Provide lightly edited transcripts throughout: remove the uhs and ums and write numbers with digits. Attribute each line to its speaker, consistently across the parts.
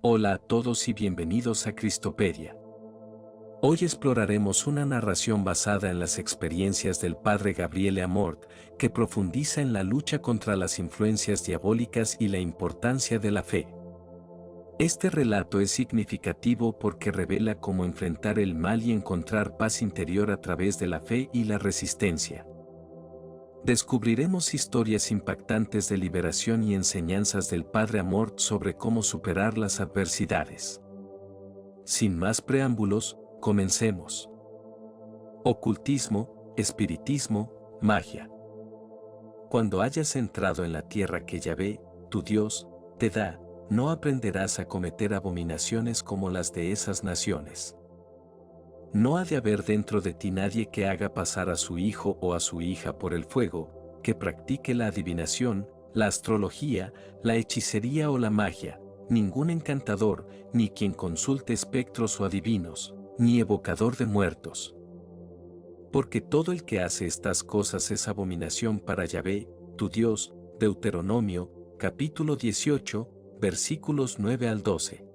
Speaker 1: Hola a todos y bienvenidos a Cristopedia. Hoy exploraremos una narración basada en las experiencias del padre Gabriele Amort, que profundiza en la lucha contra las influencias diabólicas y la importancia de la fe. Este relato es significativo porque revela cómo enfrentar el mal y encontrar paz interior a través de la fe y la resistencia. Descubriremos historias impactantes de liberación y enseñanzas del padre Amort sobre cómo superar las adversidades. Sin más preámbulos, comencemos. Ocultismo, espiritismo, magia. Cuando hayas entrado en la tierra que Yahvé, tu Dios, te da, no aprenderás a cometer abominaciones como las de esas naciones. No ha de haber dentro de ti nadie que haga pasar a su hijo o a su hija por el fuego, que practique la adivinación, la astrología, la hechicería o la magia, ningún encantador, ni quien consulte espectros o adivinos, ni evocador de muertos. Porque todo el que hace estas cosas es abominación para Yahvé, tu Dios. Deuteronomio, capítulo 18, versículos 9 al 12.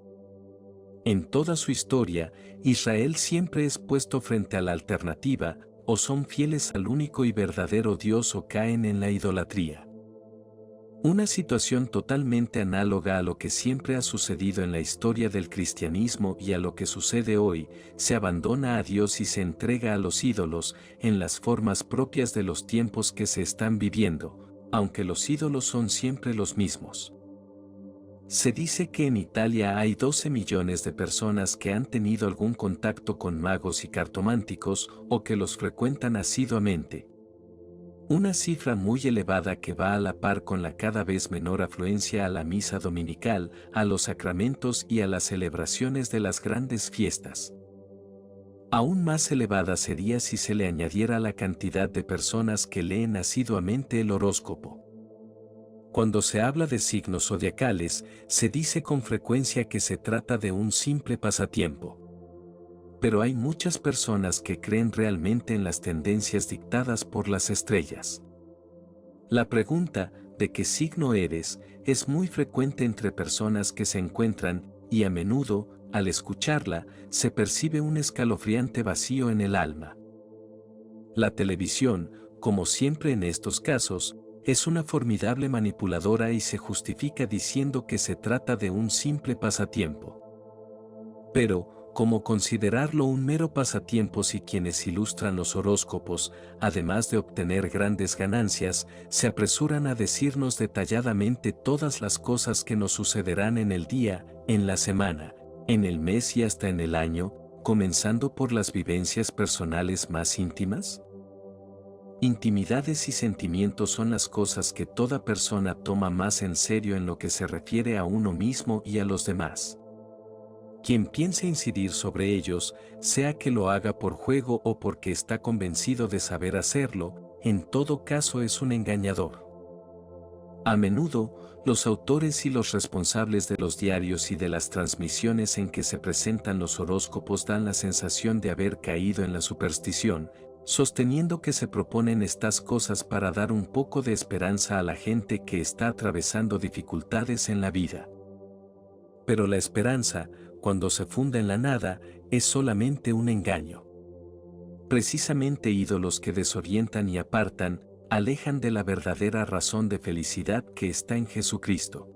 Speaker 1: En toda su historia, Israel siempre es puesto frente a la alternativa: o son fieles al único y verdadero Dios o caen en la idolatría. Una situación totalmente análoga a lo que siempre ha sucedido en la historia del cristianismo y a lo que sucede hoy: se abandona a Dios y se entrega a los ídolos, en las formas propias de los tiempos que se están viviendo, aunque los ídolos son siempre los mismos. Se dice que en Italia hay 12 millones de personas que han tenido algún contacto con magos y cartománticos o que los frecuentan asiduamente. Una cifra muy elevada que va a la par con la cada vez menor afluencia a la misa dominical, a los sacramentos y a las celebraciones de las grandes fiestas. Aún más elevada sería si se le añadiera la cantidad de personas que leen asiduamente el horóscopo. Cuando se habla de signos zodiacales, se dice con frecuencia que se trata de un simple pasatiempo. Pero hay muchas personas que creen realmente en las tendencias dictadas por las estrellas. La pregunta, ¿de qué signo eres?, es muy frecuente entre personas que se encuentran, y a menudo, al escucharla, se percibe un escalofriante vacío en el alma. La televisión, como siempre en estos casos, es una formidable manipuladora y se justifica diciendo que se trata de un simple pasatiempo. Pero, ¿cómo considerarlo un mero pasatiempo si quienes ilustran los horóscopos, además de obtener grandes ganancias, se apresuran a decirnos detalladamente todas las cosas que nos sucederán en el día, en la semana, en el mes y hasta en el año, comenzando por las vivencias personales más íntimas? Intimidades y sentimientos son las cosas que toda persona toma más en serio en lo que se refiere a uno mismo y a los demás. Quien piense incidir sobre ellos, sea que lo haga por juego o porque está convencido de saber hacerlo, en todo caso es un engañador. A menudo, los autores y los responsables de los diarios y de las transmisiones en que se presentan los horóscopos dan la sensación de haber caído en la superstición, sosteniendo que se proponen estas cosas para dar un poco de esperanza a la gente que está atravesando dificultades en la vida. Pero la esperanza, cuando se funda en la nada, es solamente un engaño. Precisamente ídolos que desorientan y apartan, alejan de la verdadera razón de felicidad que está en Jesucristo.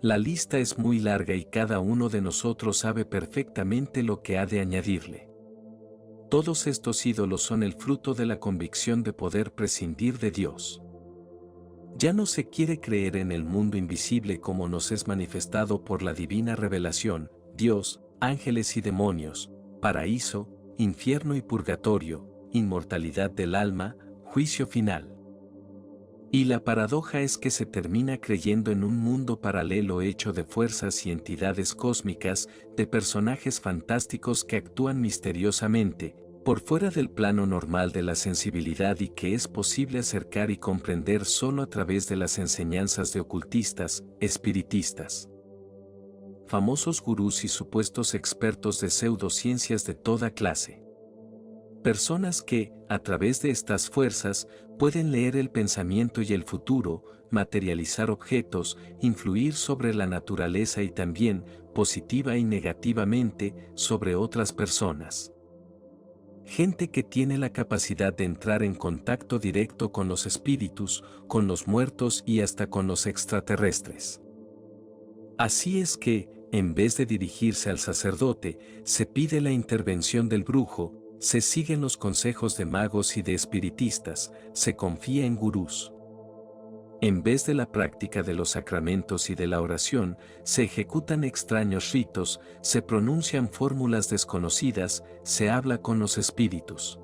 Speaker 1: La lista es muy larga y cada uno de nosotros sabe perfectamente lo que ha de añadirle. Todos estos ídolos son el fruto de la convicción de poder prescindir de Dios. Ya no se quiere creer en el mundo invisible como nos es manifestado por la divina revelación: Dios, ángeles y demonios, paraíso, infierno y purgatorio, inmortalidad del alma, juicio final. Y la paradoja es que se termina creyendo en un mundo paralelo hecho de fuerzas y entidades cósmicas, de personajes fantásticos que actúan misteriosamente, por fuera del plano normal de la sensibilidad y que es posible acercar y comprender solo a través de las enseñanzas de ocultistas, espiritistas, famosos gurús y supuestos expertos de pseudociencias de toda clase. Personas que, a través de estas fuerzas, pueden leer el pensamiento y el futuro, materializar objetos, influir sobre la naturaleza y también, positiva y negativamente, sobre otras personas. Gente que tiene la capacidad de entrar en contacto directo con los espíritus, con los muertos y hasta con los extraterrestres. Así es que, en vez de dirigirse al sacerdote, se pide la intervención del brujo, se siguen los consejos de magos y de espiritistas, se confía en gurús. En vez de la práctica de los sacramentos y de la oración, se ejecutan extraños ritos, se pronuncian fórmulas desconocidas, se habla con los espíritus.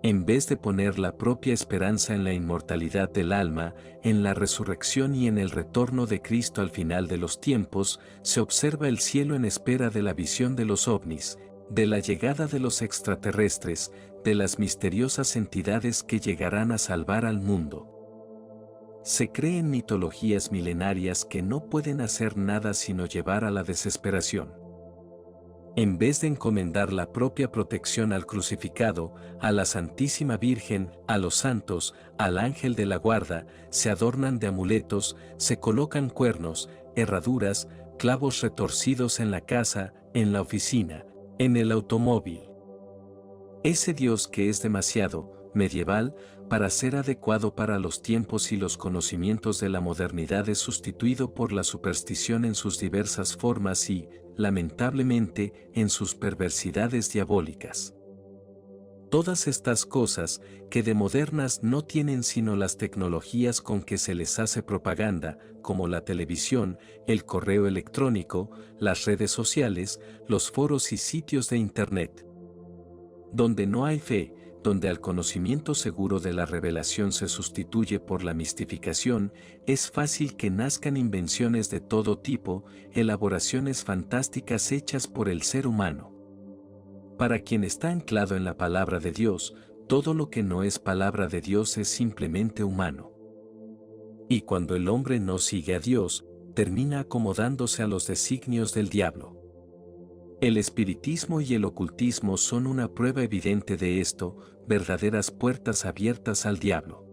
Speaker 1: En vez de poner la propia esperanza en la inmortalidad del alma, en la resurrección y en el retorno de Cristo al final de los tiempos, se observa el cielo en espera de la visión de los ovnis, de la llegada de los extraterrestres, de las misteriosas entidades que llegarán a salvar al mundo. Se creen mitologías milenarias que no pueden hacer nada sino llevar a la desesperación. En vez de encomendar la propia protección al crucificado, a la Santísima Virgen, a los santos, al ángel de la guarda, se adornan de amuletos, se colocan cuernos, herraduras, clavos retorcidos en la casa, en la oficina, en el automóvil. Ese Dios que es demasiado medieval para ser adecuado para los tiempos y los conocimientos de la modernidad es sustituido por la superstición en sus diversas formas y, lamentablemente, en sus perversidades diabólicas. Todas estas cosas, que de modernas no tienen sino las tecnologías con que se les hace propaganda, como la televisión, el correo electrónico, las redes sociales, los foros y sitios de Internet. Donde no hay fe, donde al conocimiento seguro de la revelación se sustituye por la mistificación, es fácil que nazcan invenciones de todo tipo, elaboraciones fantásticas hechas por el ser humano. Para quien está anclado en la palabra de Dios, todo lo que no es palabra de Dios es simplemente humano. Y cuando el hombre no sigue a Dios, termina acomodándose a los designios del diablo. El espiritismo y el ocultismo son una prueba evidente de esto, verdaderas puertas abiertas al diablo.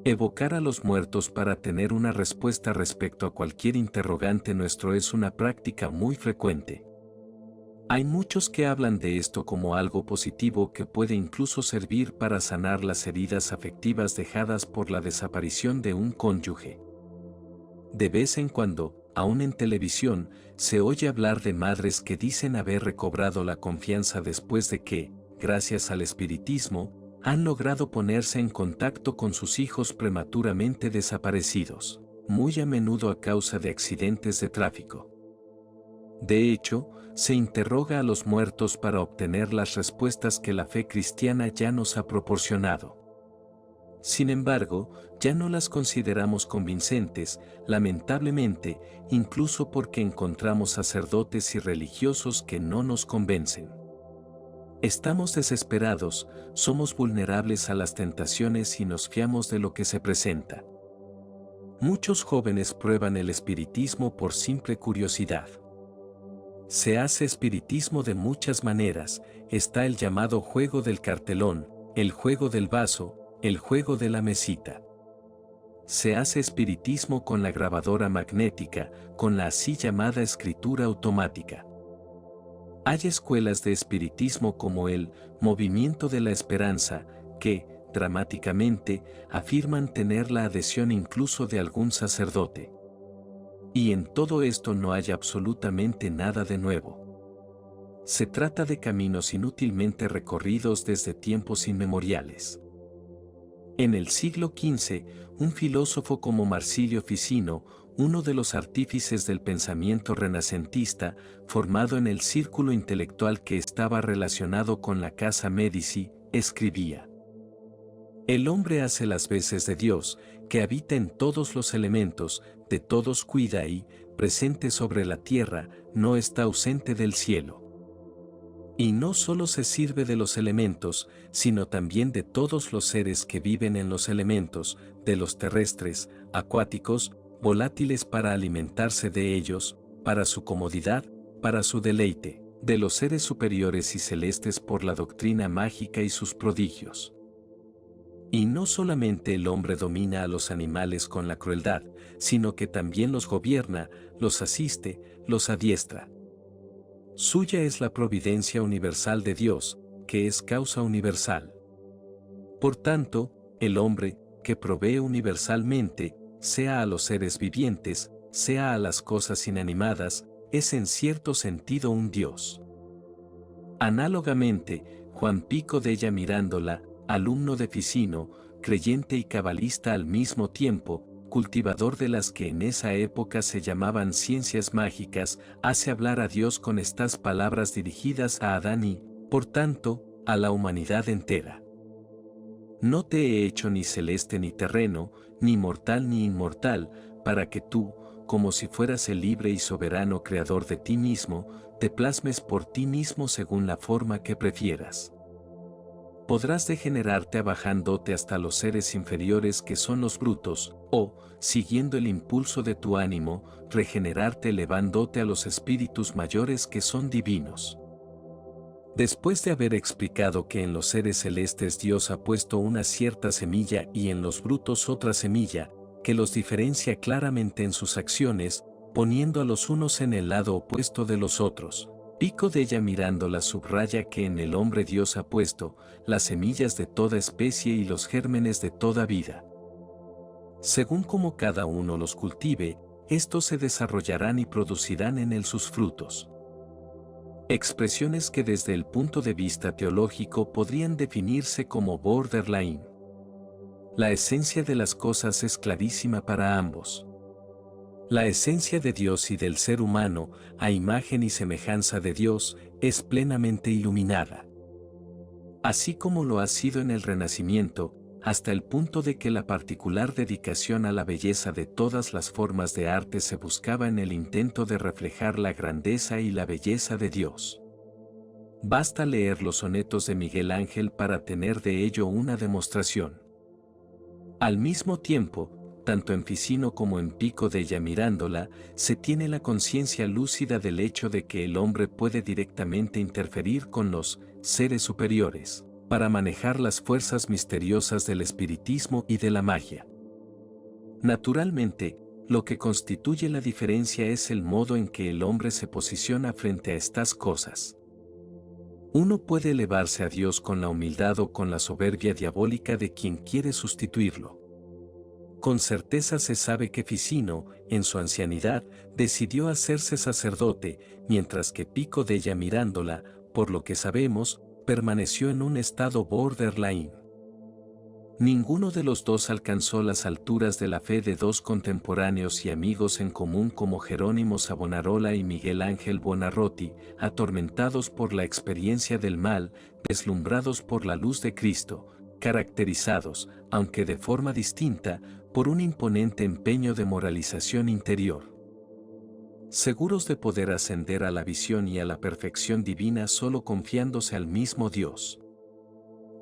Speaker 1: Evocar a los muertos para tener una respuesta respecto a cualquier interrogante nuestro es una práctica muy frecuente. Hay muchos que hablan de esto como algo positivo que puede incluso servir para sanar las heridas afectivas dejadas por la desaparición de un cónyuge. De vez en cuando, aún en televisión, se oye hablar de madres que dicen haber recobrado la confianza después de que, gracias al espiritismo, han logrado ponerse en contacto con sus hijos prematuramente desaparecidos, muy a menudo a causa de accidentes de tráfico. De hecho, se interroga a los muertos para obtener las respuestas que la fe cristiana ya nos ha proporcionado. Sin embargo, ya no las consideramos convincentes, lamentablemente, incluso porque encontramos sacerdotes y religiosos que no nos convencen. Estamos desesperados, somos vulnerables a las tentaciones y nos fiamos de lo que se presenta. Muchos jóvenes prueban el espiritismo por simple curiosidad. Se hace espiritismo de muchas maneras, está el llamado juego del cartelón, el juego del vaso, el juego de la mesita. Se hace espiritismo con la grabadora magnética, con la así llamada escritura automática. Hay escuelas de espiritismo como el Movimiento de la Esperanza, que, dramáticamente, afirman tener la adhesión incluso de algún sacerdote. Y en todo esto no hay absolutamente nada de nuevo. Se trata de caminos inútilmente recorridos desde tiempos inmemoriales. En el siglo XV, un filósofo como Marsilio Ficino, uno de los artífices del pensamiento renacentista, formado en el círculo intelectual que estaba relacionado con la Casa Medici, escribía: el hombre hace las veces de Dios, que habita en todos los elementos, de todos cuida y, presente sobre la tierra, no está ausente del cielo. Y no solo se sirve de los elementos, sino también de todos los seres que viven en los elementos, de los terrestres, acuáticos, volátiles para alimentarse de ellos, para su comodidad, para su deleite, de los seres superiores y celestes por la doctrina mágica y sus prodigios. Y no solamente el hombre domina a los animales con la crueldad, sino que también los gobierna, los asiste, los adiestra. Suya es la providencia universal de Dios, que es causa universal. Por tanto, el hombre, que provee universalmente, sea a los seres vivientes, sea a las cosas inanimadas, es en cierto sentido un Dios. Análogamente, Juan Pico Della Mirandola, alumno de Ficino, creyente y cabalista al mismo tiempo, cultivador de las que en esa época se llamaban ciencias mágicas, hace hablar a Dios con estas palabras dirigidas a Adán y, por tanto, a la humanidad entera. No te he hecho ni celeste ni terreno, ni mortal ni inmortal, para que tú, como si fueras el libre y soberano creador de ti mismo, te plasmes por ti mismo según la forma que prefieras. Podrás degenerarte abajándote hasta los seres inferiores que son los brutos, o, siguiendo el impulso de tu ánimo, regenerarte elevándote a los espíritus mayores que son divinos. Después de haber explicado que en los seres celestes Dios ha puesto una cierta semilla y en los brutos otra semilla, que los diferencia claramente en sus acciones, poniendo a los unos en el lado opuesto de los otros, Pico Della Mirandola subraya que en el hombre Dios ha puesto las semillas de toda especie y los gérmenes de toda vida. Según como cada uno los cultive, estos se desarrollarán y producirán en él sus frutos. Expresiones que desde el punto de vista teológico podrían definirse como borderline. La esencia de las cosas es clarísima para ambos. La esencia de Dios y del ser humano, a imagen y semejanza de Dios, es plenamente iluminada. Así como lo ha sido en el Renacimiento, hasta el punto de que la particular dedicación a la belleza de todas las formas de arte se buscaba en el intento de reflejar la grandeza y la belleza de Dios. Basta leer los sonetos de Miguel Ángel para tener de ello una demostración. Al mismo tiempo, tanto en Ficino como en Pico Della Mirandola, se tiene la conciencia lúcida del hecho de que el hombre puede directamente interferir con los seres superiores, para manejar las fuerzas misteriosas del espiritismo y de la magia. Naturalmente, lo que constituye la diferencia es el modo en que el hombre se posiciona frente a estas cosas. Uno puede elevarse a Dios con la humildad o con la soberbia diabólica de quien quiere sustituirlo. Con certeza se sabe que Ficino, en su ancianidad, decidió hacerse sacerdote, mientras que Pico Della Mirandola, por lo que sabemos, permaneció en un estado borderline. Ninguno de los dos alcanzó las alturas de la fe de dos contemporáneos y amigos en común como Jerónimo Savonarola y Miguel Ángel Buonarroti, atormentados por la experiencia del mal, deslumbrados por la luz de Cristo, caracterizados, aunque de forma distinta, por un imponente empeño de moralización interior. Seguros de poder ascender a la visión y a la perfección divina solo confiándose al mismo Dios.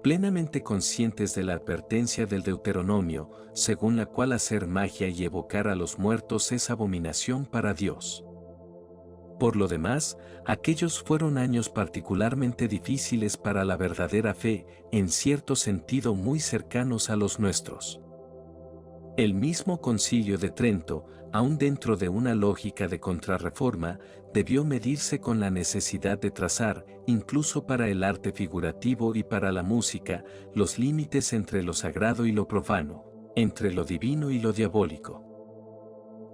Speaker 1: Plenamente conscientes de la advertencia del Deuteronomio, según la cual hacer magia y evocar a los muertos es abominación para Dios. Por lo demás, aquellos fueron años particularmente difíciles para la verdadera fe, en cierto sentido muy cercanos a los nuestros. El mismo Concilio de Trento, aun dentro de una lógica de contrarreforma, debió medirse con la necesidad de trazar, incluso para el arte figurativo y para la música, los límites entre lo sagrado y lo profano, entre lo divino y lo diabólico.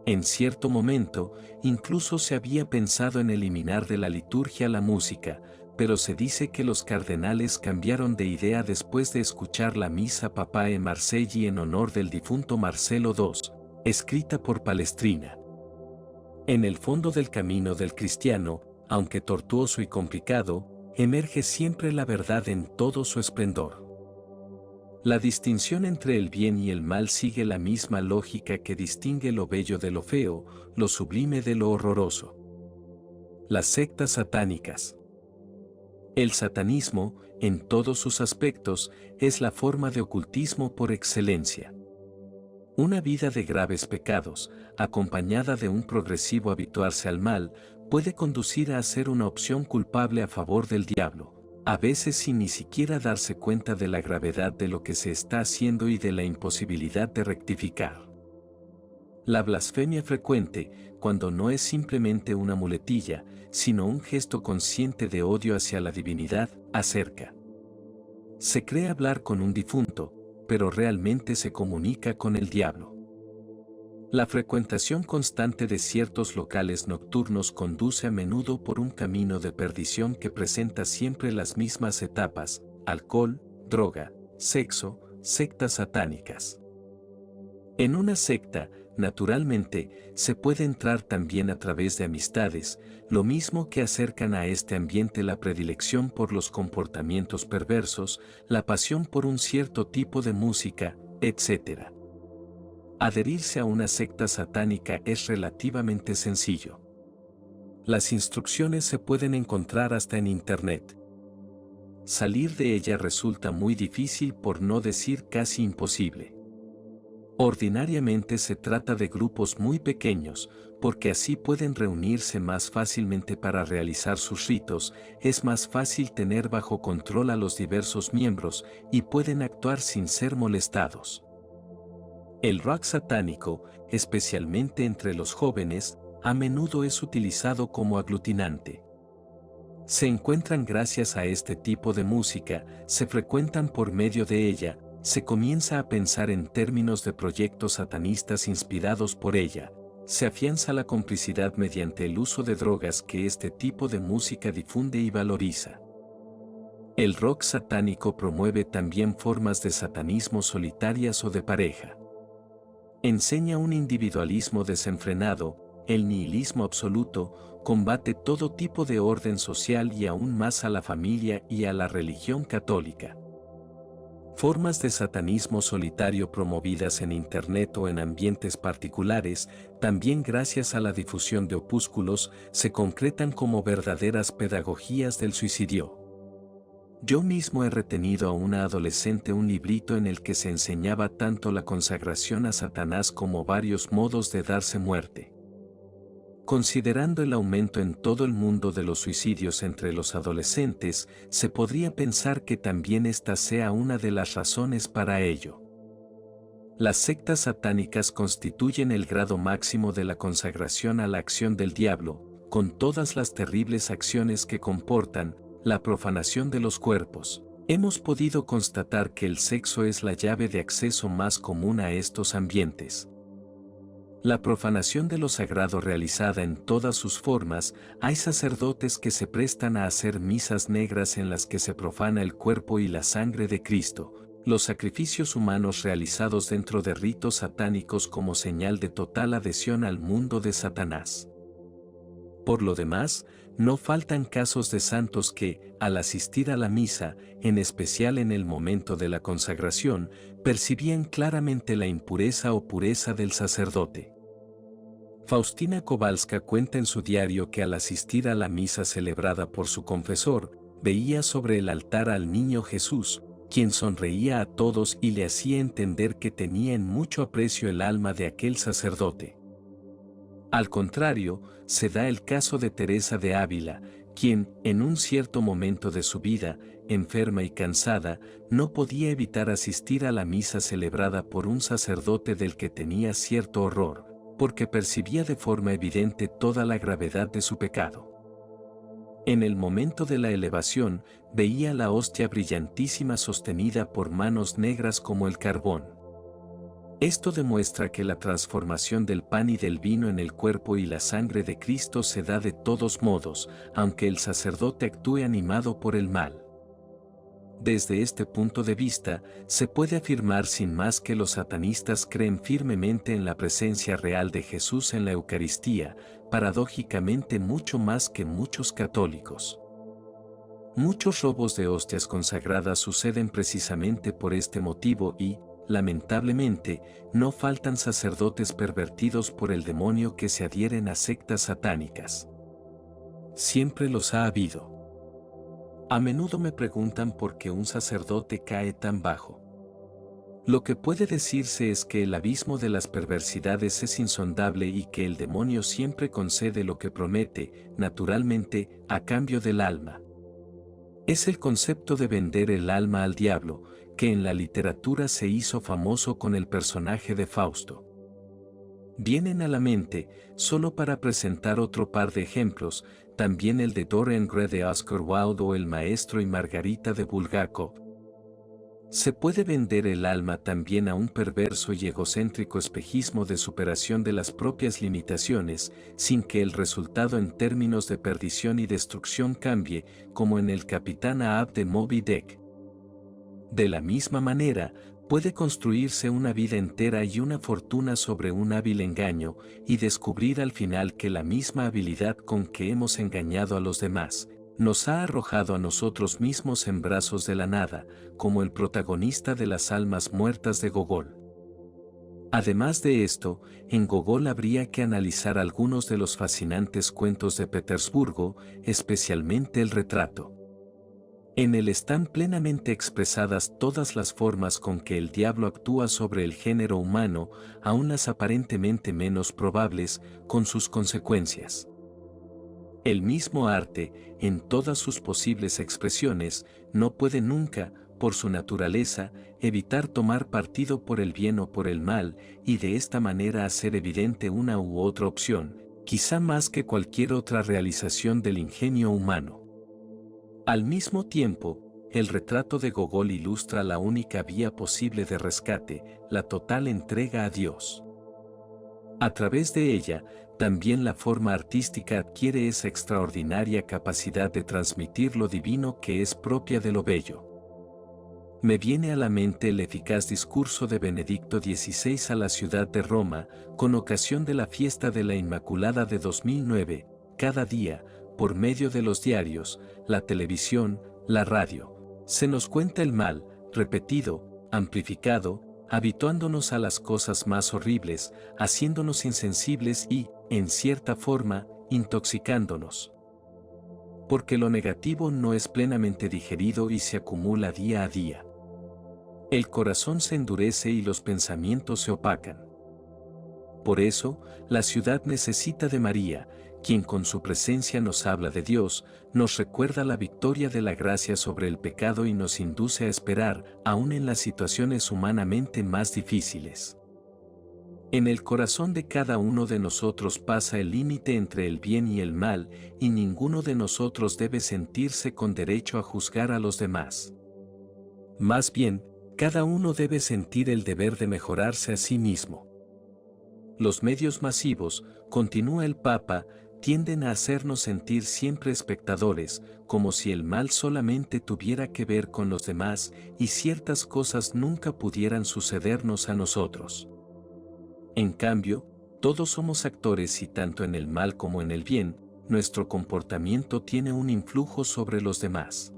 Speaker 1: En cierto momento, incluso se había pensado en eliminar de la liturgia la música, pero se dice que los cardenales cambiaron de idea después de escuchar la misa Papae Marcelli en honor del difunto Marcelo II, escrita por Palestrina. En el fondo del camino del cristiano, aunque tortuoso y complicado, emerge siempre la verdad en todo su esplendor. La distinción entre el bien y el mal sigue la misma lógica que distingue lo bello de lo feo, lo sublime de lo horroroso. Las sectas satánicas. El satanismo, en todos sus aspectos, es la forma de ocultismo por excelencia. Una vida de graves pecados, acompañada de un progresivo habituarse al mal, puede conducir a ser una opción culpable a favor del diablo, a veces sin ni siquiera darse cuenta de la gravedad de lo que se está haciendo y de la imposibilidad de rectificar. La blasfemia frecuente, cuando no es simplemente una muletilla, sino un gesto consciente de odio hacia la divinidad, acerca. Se cree hablar con un difunto, pero realmente se comunica con el diablo. La frecuentación constante de ciertos locales nocturnos conduce a menudo por un camino de perdición que presenta siempre las mismas etapas: alcohol, droga, sexo, sectas satánicas. En una secta, naturalmente, se puede entrar también a través de amistades, lo mismo que acercan a este ambiente la predilección por los comportamientos perversos, la pasión por un cierto tipo de música, etc. Adherirse a una secta satánica es relativamente sencillo. Las instrucciones se pueden encontrar hasta en Internet. Salir de ella resulta muy difícil, por no decir casi imposible. Ordinariamente se trata de grupos muy pequeños, porque así pueden reunirse más fácilmente para realizar sus ritos, es más fácil tener bajo control a los diversos miembros y pueden actuar sin ser molestados. El rock satánico, especialmente entre los jóvenes, a menudo es utilizado como aglutinante. Se encuentran gracias a este tipo de música, se frecuentan por medio de ella, se comienza a pensar en términos de proyectos satanistas inspirados por ella, se afianza la complicidad mediante el uso de drogas que este tipo de música difunde y valoriza. El rock satánico promueve también formas de satanismo solitarias o de pareja. Enseña un individualismo desenfrenado, el nihilismo absoluto, combate todo tipo de orden social y aún más a la familia y a la religión católica. Formas de satanismo solitario promovidas en Internet o en ambientes particulares, también gracias a la difusión de opúsculos, se concretan como verdaderas pedagogías del suicidio. Yo mismo he retenido a una adolescente un librito en el que se enseñaba tanto la consagración a Satanás como varios modos de darse muerte. Considerando el aumento en todo el mundo de los suicidios entre los adolescentes, se podría pensar que también esta sea una de las razones para ello. Las sectas satánicas constituyen el grado máximo de la consagración a la acción del diablo, con todas las terribles acciones que comportan, la profanación de los cuerpos. Hemos podido constatar que el sexo es la llave de acceso más común a estos ambientes. La profanación de lo sagrado realizada en todas sus formas, hay sacerdotes que se prestan a hacer misas negras en las que se profana el cuerpo y la sangre de Cristo, los sacrificios humanos realizados dentro de ritos satánicos como señal de total adhesión al mundo de Satanás. Por lo demás, no faltan casos de santos que, al asistir a la misa, en especial en el momento de la consagración, percibían claramente la impureza o pureza del sacerdote. Faustina Kowalska cuenta en su diario que al asistir a la misa celebrada por su confesor, veía sobre el altar al niño Jesús, quien sonreía a todos y le hacía entender que tenía en mucho aprecio el alma de aquel sacerdote. Al contrario, se da el caso de Teresa de Ávila, quien, en un cierto momento de su vida, enferma y cansada, no podía evitar asistir a la misa celebrada por un sacerdote del que tenía cierto horror, porque percibía de forma evidente toda la gravedad de su pecado. En el momento de la elevación, veía la hostia brillantísima sostenida por manos negras como el carbón. Esto demuestra que la transformación del pan y del vino en el cuerpo y la sangre de Cristo se da de todos modos, aunque el sacerdote actúe animado por el mal. Desde este punto de vista, se puede afirmar sin más que los satanistas creen firmemente en la presencia real de Jesús en la Eucaristía, paradójicamente mucho más que muchos católicos. Muchos robos de hostias consagradas suceden precisamente por este motivo y, lamentablemente, no faltan sacerdotes pervertidos por el demonio que se adhieren a sectas satánicas. Siempre los ha habido. A menudo me preguntan por qué un sacerdote cae tan bajo. Lo que puede decirse es que el abismo de las perversidades es insondable y que el demonio siempre concede lo que promete, naturalmente, a cambio del alma. Es el concepto de vender el alma al diablo, que en la literatura se hizo famoso con el personaje de Fausto. Vienen a la mente, solo para presentar otro par de ejemplos, también el de Dorian Gray de Oscar Wilde o El Maestro y Margarita de Bulgakov. Se puede vender el alma también a un perverso y egocéntrico espejismo de superación de las propias limitaciones, sin que el resultado en términos de perdición y destrucción cambie, como en el Capitán Ahab de Moby Dick. De la misma manera, puede construirse una vida entera y una fortuna sobre un hábil engaño, y descubrir al final que la misma habilidad con que hemos engañado a los demás, nos ha arrojado a nosotros mismos en brazos de la nada, como el protagonista de Las almas muertas de Gogol. Además de esto, en Gogol habría que analizar algunos de los fascinantes cuentos de Petersburgo, especialmente el retrato. En él están plenamente expresadas todas las formas con que el diablo actúa sobre el género humano, aun las aparentemente menos probables, con sus consecuencias. El mismo arte, en todas sus posibles expresiones, no puede nunca, por su naturaleza, evitar tomar partido por el bien o por el mal, y de esta manera hacer evidente una u otra opción, quizá más que cualquier otra realización del ingenio humano. Al mismo tiempo, el retrato de Gogol ilustra la única vía posible de rescate, la total entrega a Dios. A través de ella, también la forma artística adquiere esa extraordinaria capacidad de transmitir lo divino que es propia de lo bello. Me viene a la mente el eficaz discurso de Benedicto XVI a la ciudad de Roma, con ocasión de la fiesta de la Inmaculada de 2009, cada día, por medio de los diarios, la televisión, la radio, se nos cuenta el mal, repetido, amplificado, habituándonos a las cosas más horribles, haciéndonos insensibles y, en cierta forma, intoxicándonos. Porque lo negativo no es plenamente digerido y se acumula día a día. El corazón se endurece y los pensamientos se opacan. Por eso, la ciudad necesita de María, quien con su presencia nos habla de Dios, nos recuerda la victoria de la gracia sobre el pecado y nos induce a esperar, aún en las situaciones humanamente más difíciles. En el corazón de cada uno de nosotros pasa el límite entre el bien y el mal, y ninguno de nosotros debe sentirse con derecho a juzgar a los demás. Más bien, cada uno debe sentir el deber de mejorarse a sí mismo. Los medios masivos, continúa el Papa, tienden a hacernos sentir siempre espectadores, como si el mal solamente tuviera que ver con los demás y ciertas cosas nunca pudieran sucedernos a nosotros. En cambio, todos somos actores y tanto en el mal como en el bien, nuestro comportamiento tiene un influjo sobre los demás.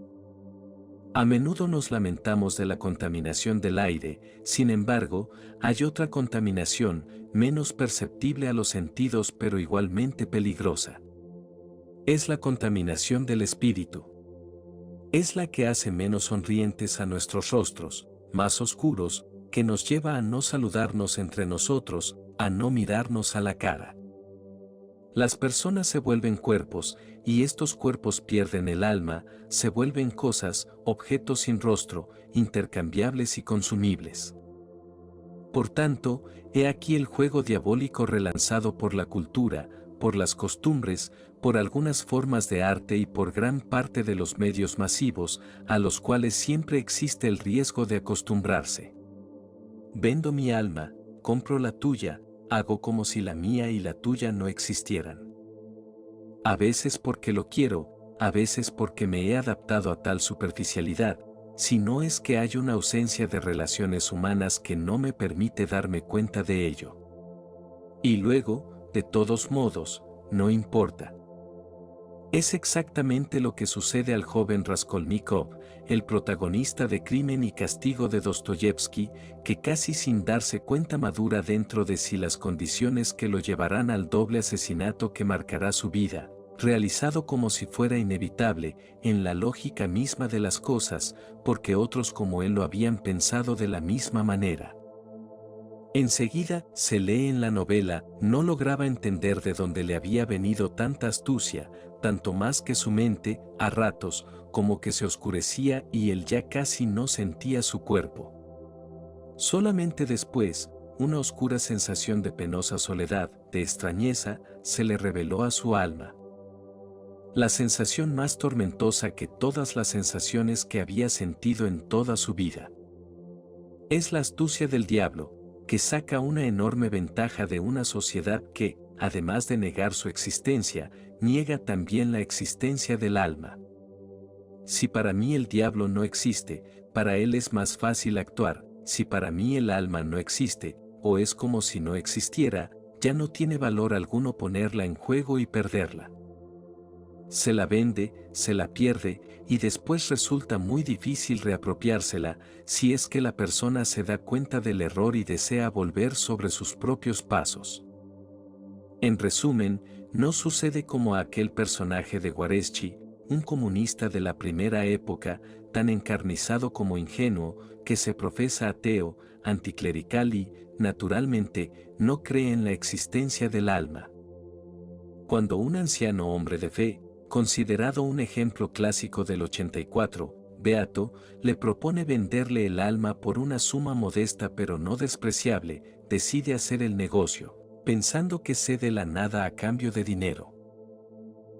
Speaker 1: A menudo nos lamentamos de la contaminación del aire, sin embargo, hay otra contaminación, menos perceptible a los sentidos pero igualmente peligrosa. Es la contaminación del espíritu. Es la que hace menos sonrientes a nuestros rostros, más oscuros, que nos lleva a no saludarnos entre nosotros, a no mirarnos a la cara. Las personas se vuelven cuerpos, y estos cuerpos pierden el alma, se vuelven cosas, objetos sin rostro, intercambiables y consumibles. Por tanto, he aquí el juego diabólico relanzado por la cultura, por las costumbres, por algunas formas de arte y por gran parte de los medios masivos, a los cuales siempre existe el riesgo de acostumbrarse. Vendo mi alma, compro la tuya, hago como si la mía y la tuya no existieran. A veces porque lo quiero, a veces porque me he adaptado a tal superficialidad, si no es que hay una ausencia de relaciones humanas que no me permite darme cuenta de ello. Y luego, de todos modos, no importa. Es exactamente lo que sucede al joven Raskolnikov, el protagonista de Crimen y Castigo de Dostoyevsky, que casi sin darse cuenta madura dentro de sí las condiciones que lo llevarán al doble asesinato que marcará su vida, realizado como si fuera inevitable, en la lógica misma de las cosas, porque otros como él lo habían pensado de la misma manera. Enseguida, se lee en la novela, no lograba entender de dónde le había venido tanta astucia, tanto más que su mente, a ratos, como que se oscurecía y él ya casi no sentía su cuerpo. Solamente después, una oscura sensación de penosa soledad, de extrañeza, se le reveló a su alma. La sensación más tormentosa que todas las sensaciones que había sentido en toda su vida. Es la astucia del diablo, que saca una enorme ventaja de una sociedad que, además de negar su existencia, niega también la existencia del alma. Si para mí el diablo no existe, para él es más fácil actuar. Si para mí el alma no existe, o es como si no existiera, ya no tiene valor alguno ponerla en juego y perderla. Se la vende, se la pierde, y después resulta muy difícil reapropiársela, si es que la persona se da cuenta del error y desea volver sobre sus propios pasos. En resumen, no sucede como a aquel personaje de Guareschi, un comunista de la primera época, tan encarnizado como ingenuo, que se profesa ateo, anticlerical y, naturalmente, no cree en la existencia del alma. Cuando un anciano hombre de fe, considerado un ejemplo clásico del 84, beato, le propone venderle el alma por una suma modesta pero no despreciable, decide hacer el negocio, pensando que cede la nada a cambio de dinero.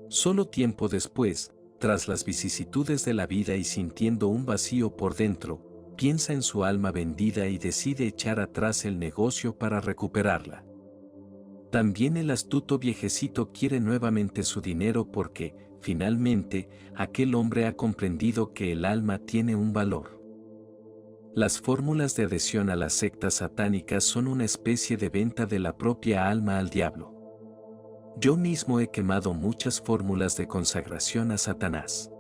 Speaker 1: Solo tiempo después, tras las vicisitudes de la vida y sintiendo un vacío por dentro, piensa en su alma vendida y decide echar atrás el negocio para recuperarla. También el astuto viejecito quiere nuevamente su dinero porque, finalmente, aquel hombre ha comprendido que el alma tiene un valor. Las fórmulas de adhesión a las sectas satánicas son una especie de venta de la propia alma al diablo. Yo mismo he quemado muchas fórmulas de consagración a Satanás.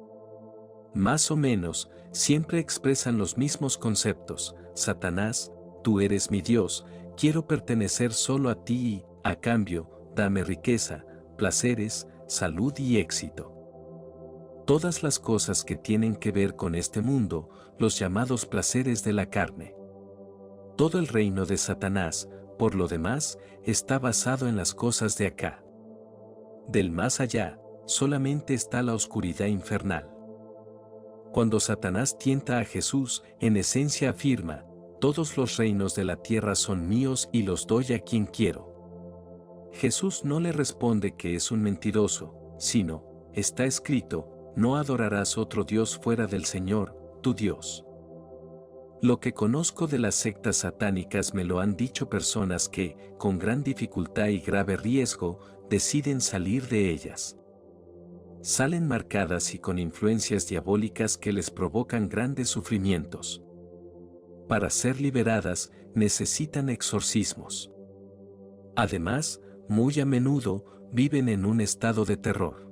Speaker 1: Más o menos, siempre expresan los mismos conceptos. Satanás, tú eres mi Dios, quiero pertenecer solo a ti y, a cambio, dame riqueza, placeres, salud y éxito. Todas las cosas que tienen que ver con este mundo, los llamados placeres de la carne. Todo el reino de Satanás, por lo demás, está basado en las cosas de acá. Del más allá, solamente está la oscuridad infernal. Cuando Satanás tienta a Jesús, en esencia afirma, todos los reinos de la tierra son míos y los doy a quien quiero. Jesús no le responde que es un mentiroso, sino, está escrito, no adorarás otro Dios fuera del Señor, tu Dios. Lo que conozco de las sectas satánicas me lo han dicho personas que, con gran dificultad y grave riesgo, deciden salir de ellas. Salen marcadas y con influencias diabólicas que les provocan grandes sufrimientos. Para ser liberadas, necesitan exorcismos. Además, muy a menudo, viven en un estado de terror.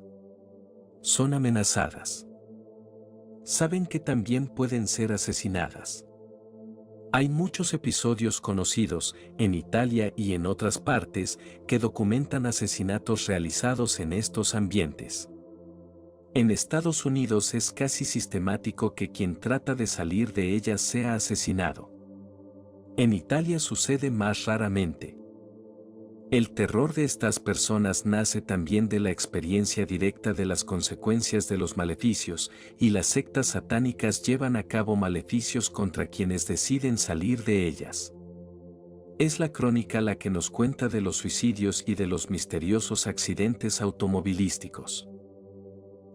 Speaker 1: Son amenazadas. Saben que también pueden ser asesinadas. Hay muchos episodios conocidos, en Italia y en otras partes, que documentan asesinatos realizados en estos ambientes. En Estados Unidos es casi sistemático que quien trata de salir de ellas sea asesinado. En Italia sucede más raramente. El terror de estas personas nace también de la experiencia directa de las consecuencias de los maleficios, y las sectas satánicas llevan a cabo maleficios contra quienes deciden salir de ellas. Es la crónica la que nos cuenta de los suicidios y de los misteriosos accidentes automovilísticos.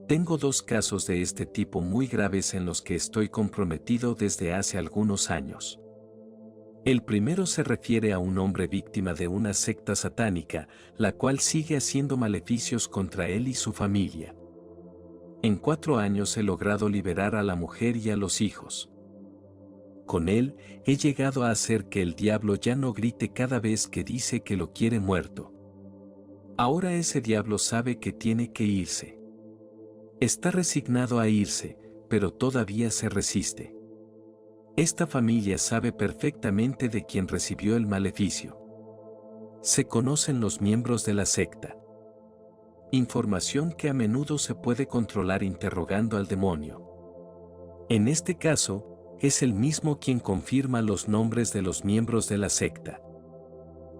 Speaker 1: Tengo 2 casos de este tipo muy graves en los que estoy comprometido desde hace algunos años. El primero se refiere a un hombre víctima de una secta satánica, la cual sigue haciendo maleficios contra él y su familia. En 4 años he logrado liberar a la mujer y a los hijos. Con él, he llegado a hacer que el diablo ya no grite cada vez que dice que lo quiere muerto. Ahora ese diablo sabe que tiene que irse. Está resignado a irse, pero todavía se resiste. Esta familia sabe perfectamente de quién recibió el maleficio. Se conocen los miembros de la secta. Información que a menudo se puede controlar interrogando al demonio. En este caso, es el mismo quien confirma los nombres de los miembros de la secta.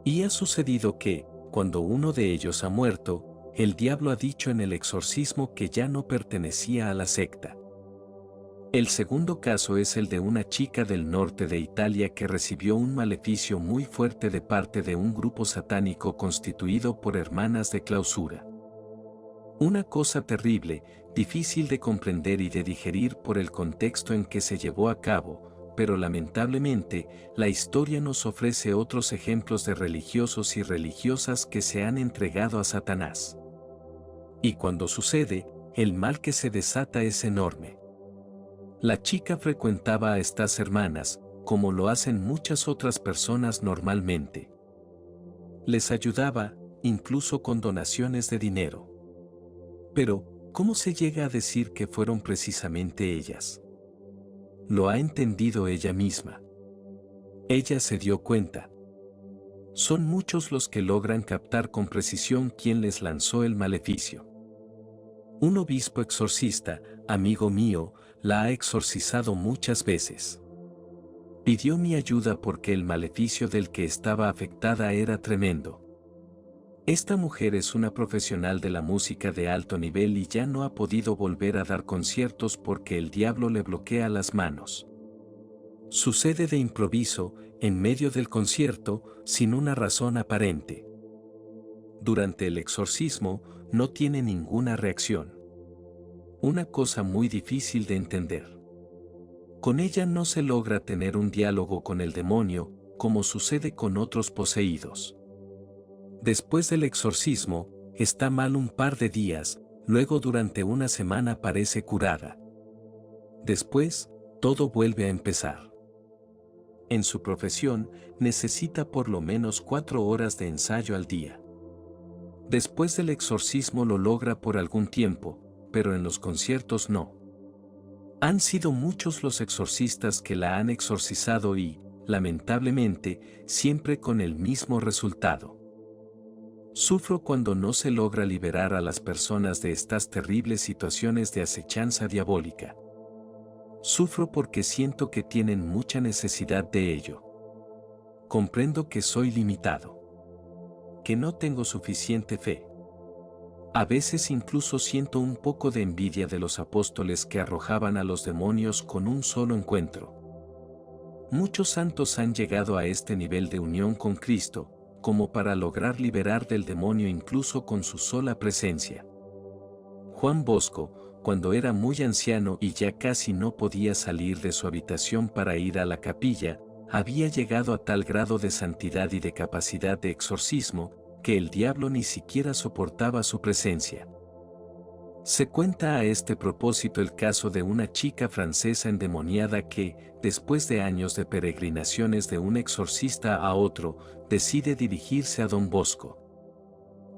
Speaker 1: Y ha sucedido que, cuando uno de ellos ha muerto, el diablo ha dicho en el exorcismo que ya no pertenecía a la secta. El segundo caso es el de una chica del norte de Italia que recibió un maleficio muy fuerte de parte de un grupo satánico constituido por hermanas de clausura. Una cosa terrible, difícil de comprender y de digerir por el contexto en que se llevó a cabo, pero lamentablemente, la historia nos ofrece otros ejemplos de religiosos y religiosas que se han entregado a Satanás. Y cuando sucede, el mal que se desata es enorme. La chica frecuentaba a estas hermanas, como lo hacen muchas otras personas normalmente. Les ayudaba, incluso con donaciones de dinero. Pero, ¿cómo se llega a decir que fueron precisamente ellas? Lo ha entendido ella misma. Ella se dio cuenta. Son muchos los que logran captar con precisión quién les lanzó el maleficio. Un obispo exorcista, amigo mío, la ha exorcizado muchas veces. Pidió mi ayuda porque el maleficio del que estaba afectada era tremendo. Esta mujer es una profesional de la música de alto nivel y ya no ha podido volver a dar conciertos porque el diablo le bloquea las manos. Sucede de improviso, en medio del concierto, sin una razón aparente. Durante el exorcismo, no tiene ninguna reacción. Una cosa muy difícil de entender. Con ella no se logra tener un diálogo con el demonio, como sucede con otros poseídos. Después del exorcismo, está mal un par de días, luego durante una semana parece curada. Después, todo vuelve a empezar. En su profesión, necesita por lo menos 4 horas de ensayo al día. Después del exorcismo lo logra por algún tiempo, pero en los conciertos no. Han sido muchos los exorcistas que la han exorcizado y, lamentablemente, siempre con el mismo resultado. Sufro cuando no se logra liberar a las personas de estas terribles situaciones de acechanza diabólica. Sufro porque siento que tienen mucha necesidad de ello. Comprendo que soy limitado. Que no tengo suficiente fe. A veces incluso siento un poco de envidia de los apóstoles que arrojaban a los demonios con un solo encuentro. Muchos santos han llegado a este nivel de unión con Cristo, como para lograr liberar del demonio incluso con su sola presencia. Juan Bosco, cuando era muy anciano y ya casi no podía salir de su habitación para ir a la capilla, había llegado a tal grado de santidad y de capacidad de exorcismo, que el diablo ni siquiera soportaba su presencia. Se cuenta a este propósito el caso de una chica francesa endemoniada que, después de años de peregrinaciones de un exorcista a otro, decide dirigirse a Don Bosco.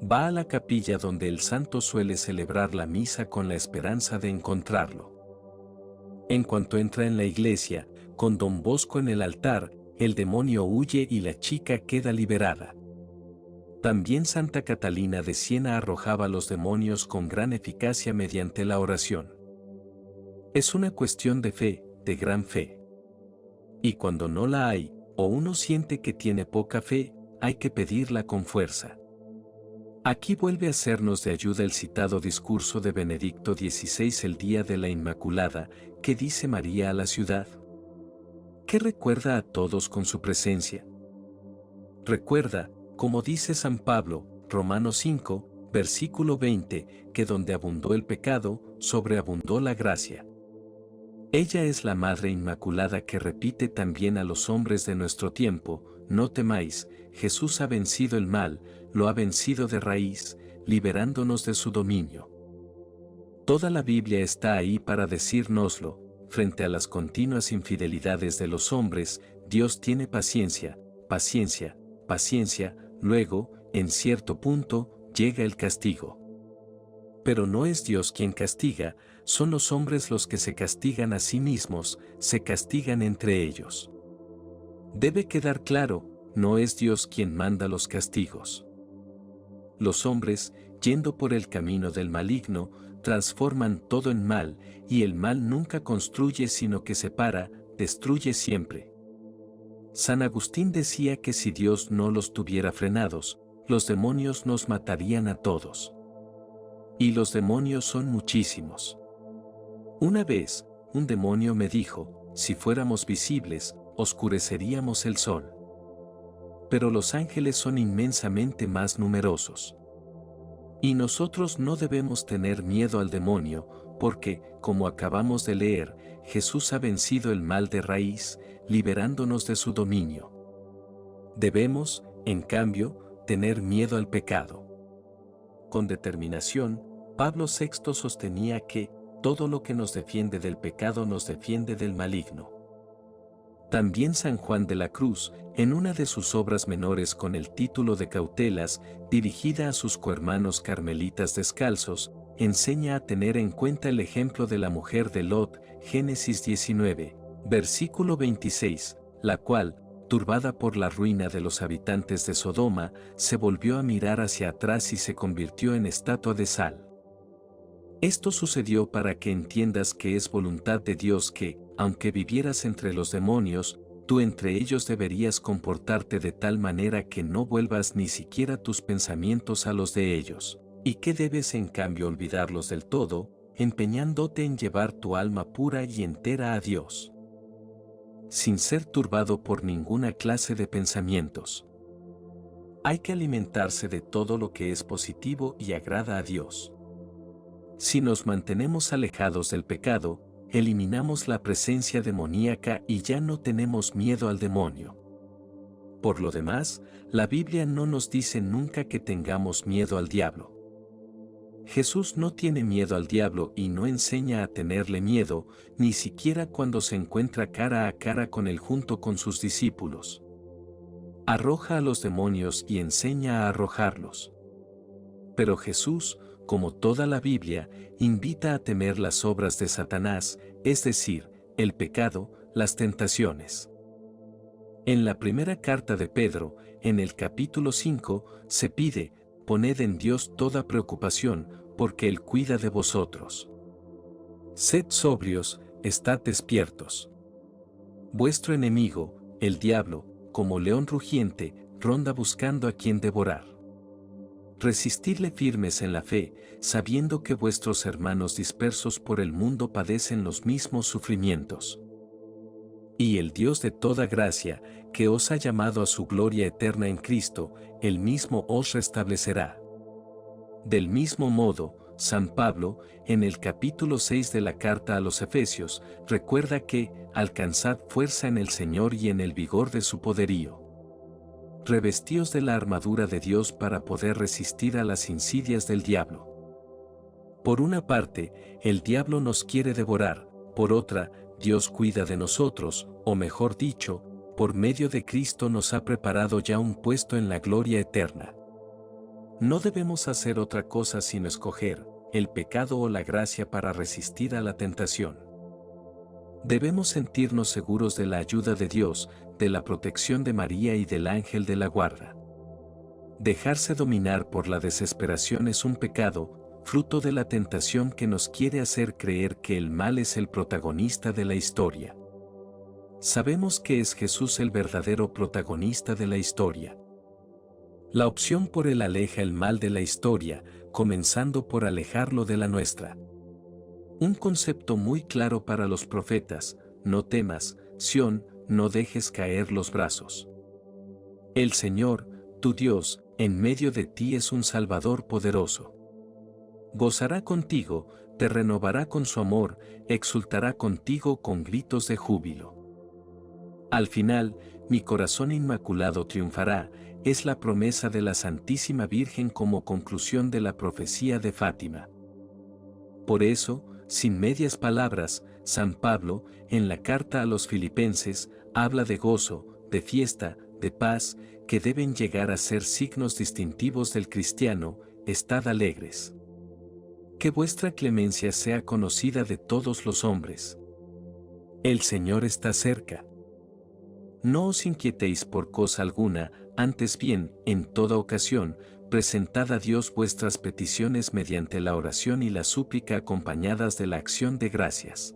Speaker 1: Va a la capilla donde el santo suele celebrar la misa con la esperanza de encontrarlo. En cuanto entra en la iglesia, con Don Bosco en el altar, el demonio huye y la chica queda liberada. También Santa Catalina de Siena arrojaba los demonios con gran eficacia mediante la oración. Es una cuestión de fe, de gran fe. Y cuando no la hay, o uno siente que tiene poca fe, hay que pedirla con fuerza. Aquí vuelve a sernos de ayuda el citado discurso de Benedicto XVI el día de la Inmaculada, que dice María a la ciudad. ¿Qué recuerda a todos con su presencia? Recuerda, como dice San Pablo, Romanos 5, versículo 20, que donde abundó el pecado, sobreabundó la gracia. Ella es la Madre Inmaculada que repite también a los hombres de nuestro tiempo, no temáis, Jesús ha vencido el mal, lo ha vencido de raíz, liberándonos de su dominio. Toda la Biblia está ahí para decírnoslo, frente a las continuas infidelidades de los hombres, Dios tiene paciencia, paciencia, paciencia, luego, en cierto punto, llega el castigo. Pero no es Dios quien castiga, son los hombres los que se castigan a sí mismos, se castigan entre ellos. Debe quedar claro, no es Dios quien manda los castigos. Los hombres, yendo por el camino del maligno, transforman todo en mal, y el mal nunca construye sino que separa, destruye siempre. San Agustín decía que si Dios no los tuviera frenados, los demonios nos matarían a todos. Y los demonios son muchísimos. Una vez, un demonio me dijo, si fuéramos visibles, oscureceríamos el sol. Pero los ángeles son inmensamente más numerosos. Y nosotros no debemos tener miedo al demonio, porque, como acabamos de leer, Jesús ha vencido el mal de raíz, liberándonos de su dominio. Debemos, en cambio, tener miedo al pecado. Con determinación, Pablo VI sostenía que, todo lo que nos defiende del pecado nos defiende del maligno. También San Juan de la Cruz, en una de sus obras menores con el título de Cautelas, dirigida a sus cohermanos carmelitas descalzos, enseña a tener en cuenta el ejemplo de la mujer de Lot, Génesis 19, versículo 26, la cual, turbada por la ruina de los habitantes de Sodoma, se volvió a mirar hacia atrás y se convirtió en estatua de sal. Esto sucedió para que entiendas que es voluntad de Dios que, aunque vivieras entre los demonios, tú entre ellos deberías comportarte de tal manera que no vuelvas ni siquiera tus pensamientos a los de ellos, y que debes en cambio olvidarlos del todo, empeñándote en llevar tu alma pura y entera a Dios, sin ser turbado por ninguna clase de pensamientos. Hay que alimentarse de todo lo que es positivo y agrada a Dios. Si nos mantenemos alejados del pecado, eliminamos la presencia demoníaca y ya no tenemos miedo al demonio. Por lo demás, la Biblia no nos dice nunca que tengamos miedo al diablo. Jesús no tiene miedo al diablo y no enseña a tenerle miedo, ni siquiera cuando se encuentra cara a cara con él junto con sus discípulos. Arroja a los demonios y enseña a arrojarlos. Pero Jesús, como toda la Biblia, invita a temer las obras de Satanás, es decir, el pecado, las tentaciones. En la primera carta de Pedro, en el capítulo 5, se pide, poned en Dios toda preocupación, porque Él cuida de vosotros. Sed sobrios, estad despiertos. Vuestro enemigo, el diablo, como león rugiente, ronda buscando a quien devorar. Resistidle firmes en la fe, sabiendo que vuestros hermanos dispersos por el mundo padecen los mismos sufrimientos. Y el Dios de toda gracia, que os ha llamado a su gloria eterna en Cristo, Él mismo os restablecerá. Del mismo modo, San Pablo, en el capítulo 6 de la carta a los Efesios, recuerda que, alcanzad fuerza en el Señor y en el vigor de su poderío. Revestíos de la armadura de Dios para poder resistir a las insidias del diablo. Por una parte, el diablo nos quiere devorar, por otra, Dios cuida de nosotros, o mejor dicho, por medio de Cristo nos ha preparado ya un puesto en la gloria eterna. No debemos hacer otra cosa sino escoger, el pecado o la gracia para resistir a la tentación. Debemos sentirnos seguros de la ayuda de Dios, de la protección de María y del ángel de la guarda. Dejarse dominar por la desesperación es un pecado, fruto de la tentación que nos quiere hacer creer que el mal es el protagonista de la historia. Sabemos que es Jesús el verdadero protagonista de la historia. La opción por él aleja el mal de la historia, comenzando por alejarlo de la nuestra. Un concepto muy claro para los profetas: no temas, Sión, no dejes caer los brazos. El Señor, tu Dios, en medio de ti es un Salvador poderoso. Gozará contigo, te renovará con su amor, exultará contigo con gritos de júbilo. Al final, mi corazón inmaculado triunfará, es la promesa de la Santísima Virgen como conclusión de la profecía de Fátima. Por eso, sin medias palabras, San Pablo, en la carta a los Filipenses, habla de gozo, de fiesta, de paz, que deben llegar a ser signos distintivos del cristiano. Estad alegres. Que vuestra clemencia sea conocida de todos los hombres. El Señor está cerca. No os inquietéis por cosa alguna, antes bien, en toda ocasión, presentad a Dios vuestras peticiones mediante la oración y la súplica acompañadas de la acción de gracias.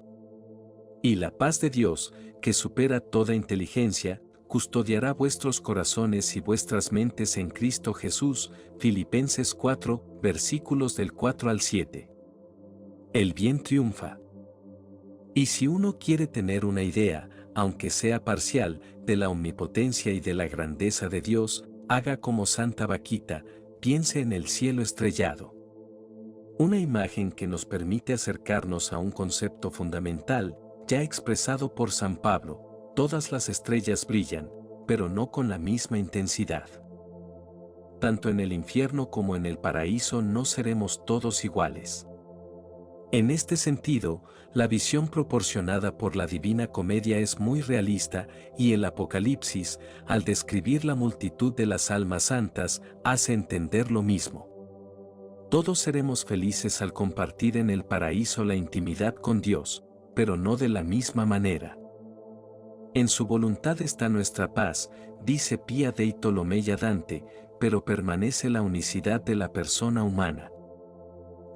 Speaker 1: Y la paz de Dios, que supera toda inteligencia, custodiará vuestros corazones y vuestras mentes en Cristo Jesús. Filipenses 4, versículos del 4 al 7. El bien triunfa. Y si uno quiere tener una idea, aunque sea parcial, de la omnipotencia y de la grandeza de Dios, haga como Santa Vaquita, piense en el cielo estrellado. Una imagen que nos permite acercarnos a un concepto fundamental, ya expresado por San Pablo: todas las estrellas brillan, pero no con la misma intensidad. Tanto en el infierno como en el paraíso no seremos todos iguales. En este sentido, la visión proporcionada por la Divina Comedia es muy realista, y el Apocalipsis, al describir la multitud de las almas santas, hace entender lo mismo. Todos seremos felices al compartir en el paraíso la intimidad con Dios, pero no de la misma manera. En su voluntad está nuestra paz, dice Pía dei Tolomei a Dante, pero permanece la unicidad de la persona humana.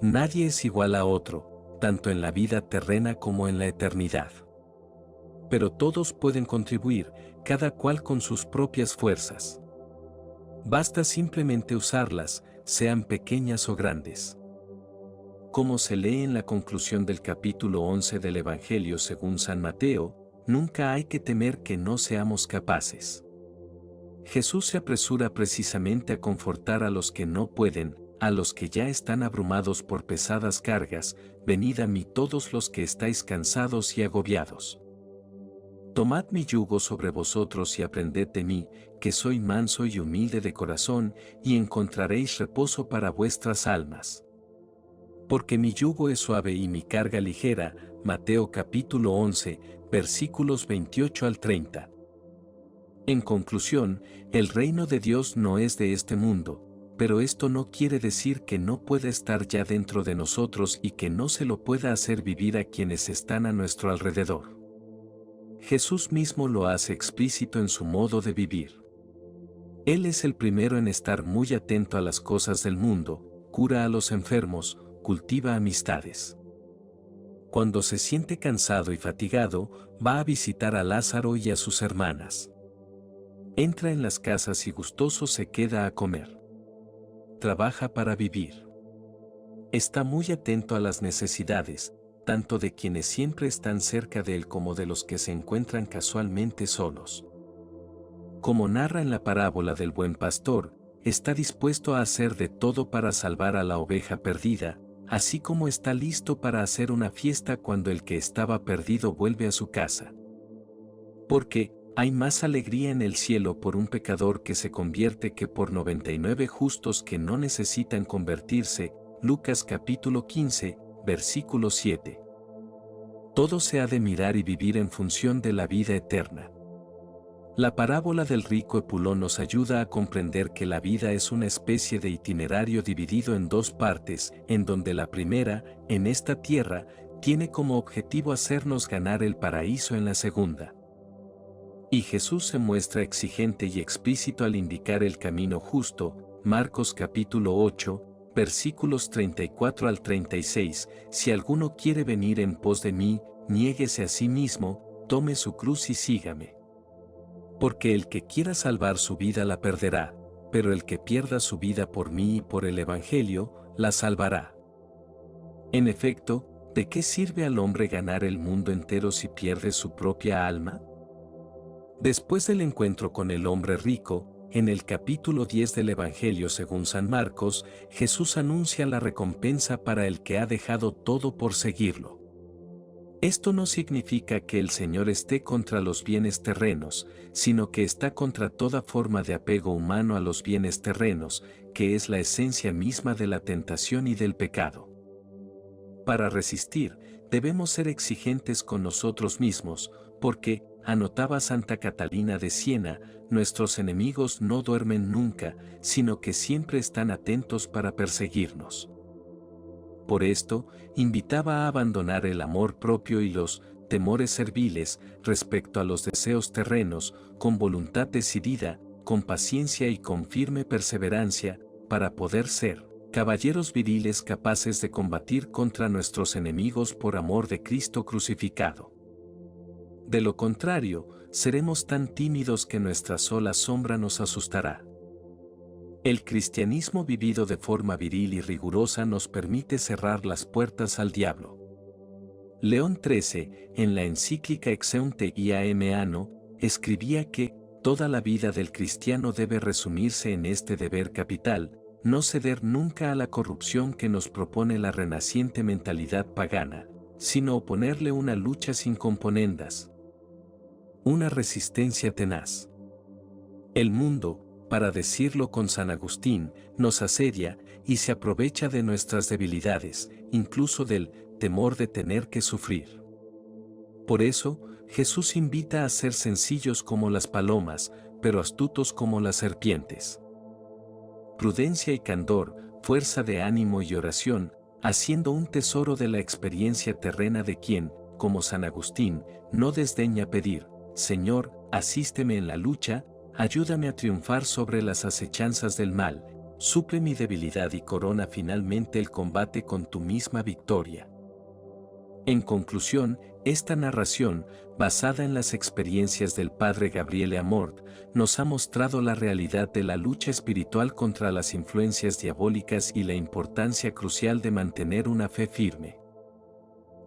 Speaker 1: Nadie es igual a otro, tanto en la vida terrena como en la eternidad. Pero todos pueden contribuir, cada cual con sus propias fuerzas. Basta simplemente usarlas, sean pequeñas o grandes. Como se lee en la conclusión del capítulo 11 del Evangelio según San Mateo, nunca hay que temer que no seamos capaces. Jesús se apresura precisamente a confortar a los que no pueden, a los que ya están abrumados por pesadas cargas: venid a mí todos los que estáis cansados y agobiados. Tomad mi yugo sobre vosotros y aprended de mí, que soy manso y humilde de corazón, y encontraréis reposo para vuestras almas. Porque mi yugo es suave y mi carga ligera. Mateo capítulo 11, versículos 28 al 30. En conclusión, el reino de Dios no es de este mundo, pero esto no quiere decir que no pueda estar ya dentro de nosotros y que no se lo pueda hacer vivir a quienes están a nuestro alrededor. Jesús mismo lo hace explícito en su modo de vivir. Él es el primero en estar muy atento a las cosas del mundo, cura a los enfermos, cultiva amistades. Cuando se siente cansado y fatigado, va a visitar a Lázaro y a sus hermanas. Entra en las casas y gustoso se queda a comer. Trabaja para vivir. Está muy atento a las necesidades, tanto de quienes siempre están cerca de él como de los que se encuentran casualmente solos. Como narra en la parábola del buen pastor, está dispuesto a hacer de todo para salvar a la oveja perdida, así como está listo para hacer una fiesta cuando el que estaba perdido vuelve a su casa. Porque hay más alegría en el cielo por un pecador que se convierte que por 99 justos que no necesitan convertirse. Lucas capítulo 15, versículo 7. Todo se ha de mirar y vivir en función de la vida eterna. La parábola del rico Epulón nos ayuda a comprender que la vida es una especie de itinerario dividido en dos partes, en donde la primera, en esta tierra, tiene como objetivo hacernos ganar el paraíso en la segunda. Y Jesús se muestra exigente y explícito al indicar el camino justo. Marcos capítulo 8, versículos 34 al 36, si alguno quiere venir en pos de mí, niéguese a sí mismo, tome su cruz y sígame. Porque el que quiera salvar su vida la perderá, pero el que pierda su vida por mí y por el Evangelio, la salvará. En efecto, ¿de qué sirve al hombre ganar el mundo entero si pierde su propia alma? Después del encuentro con el hombre rico, en el capítulo 10 del Evangelio según San Marcos, Jesús anuncia la recompensa para el que ha dejado todo por seguirlo. Esto no significa que el Señor esté contra los bienes terrenos, sino que está contra toda forma de apego humano a los bienes terrenos, que es la esencia misma de la tentación y del pecado. Para resistir, debemos ser exigentes con nosotros mismos, porque, anotaba Santa Catalina de Siena, nuestros enemigos no duermen nunca, sino que siempre están atentos para perseguirnos. Por esto, invitaba a abandonar el amor propio y los temores serviles respecto a los deseos terrenos, con voluntad decidida, con paciencia y con firme perseverancia, para poder ser caballeros viriles capaces de combatir contra nuestros enemigos por amor de Cristo crucificado. De lo contrario, seremos tan tímidos que nuestra sola sombra nos asustará. El cristianismo vivido de forma viril y rigurosa nos permite cerrar las puertas al diablo. León XIII, en la encíclica Exeunte Iam Anno, escribía que toda la vida del cristiano debe resumirse en este deber capital: no ceder nunca a la corrupción que nos propone la renaciente mentalidad pagana, sino oponerle una lucha sin componendas, una resistencia tenaz. El mundo, para decirlo con San Agustín, nos asedia y se aprovecha de nuestras debilidades, incluso del temor de tener que sufrir. Por eso, Jesús invita a ser sencillos como las palomas, pero astutos como las serpientes. Prudencia y candor, fuerza de ánimo y oración, haciendo un tesoro de la experiencia terrena de quien, como San Agustín, no desdeña pedir: Señor, asísteme en la lucha, ayúdame a triunfar sobre las acechanzas del mal, suple mi debilidad y corona finalmente el combate con tu misma victoria. En conclusión, esta narración, basada en las experiencias del padre Gabriele Amort, nos ha mostrado la realidad de la lucha espiritual contra las influencias diabólicas y la importancia crucial de mantener una fe firme.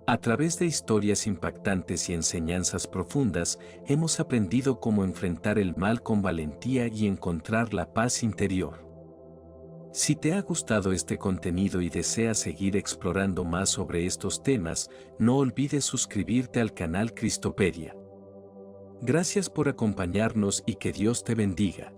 Speaker 1: A través de historias impactantes y enseñanzas profundas, hemos aprendido cómo enfrentar el mal con valentía y encontrar la paz interior. Si te ha gustado este contenido y deseas seguir explorando más sobre estos temas, no olvides suscribirte al canal Cristopedia. Gracias por acompañarnos y que Dios te bendiga.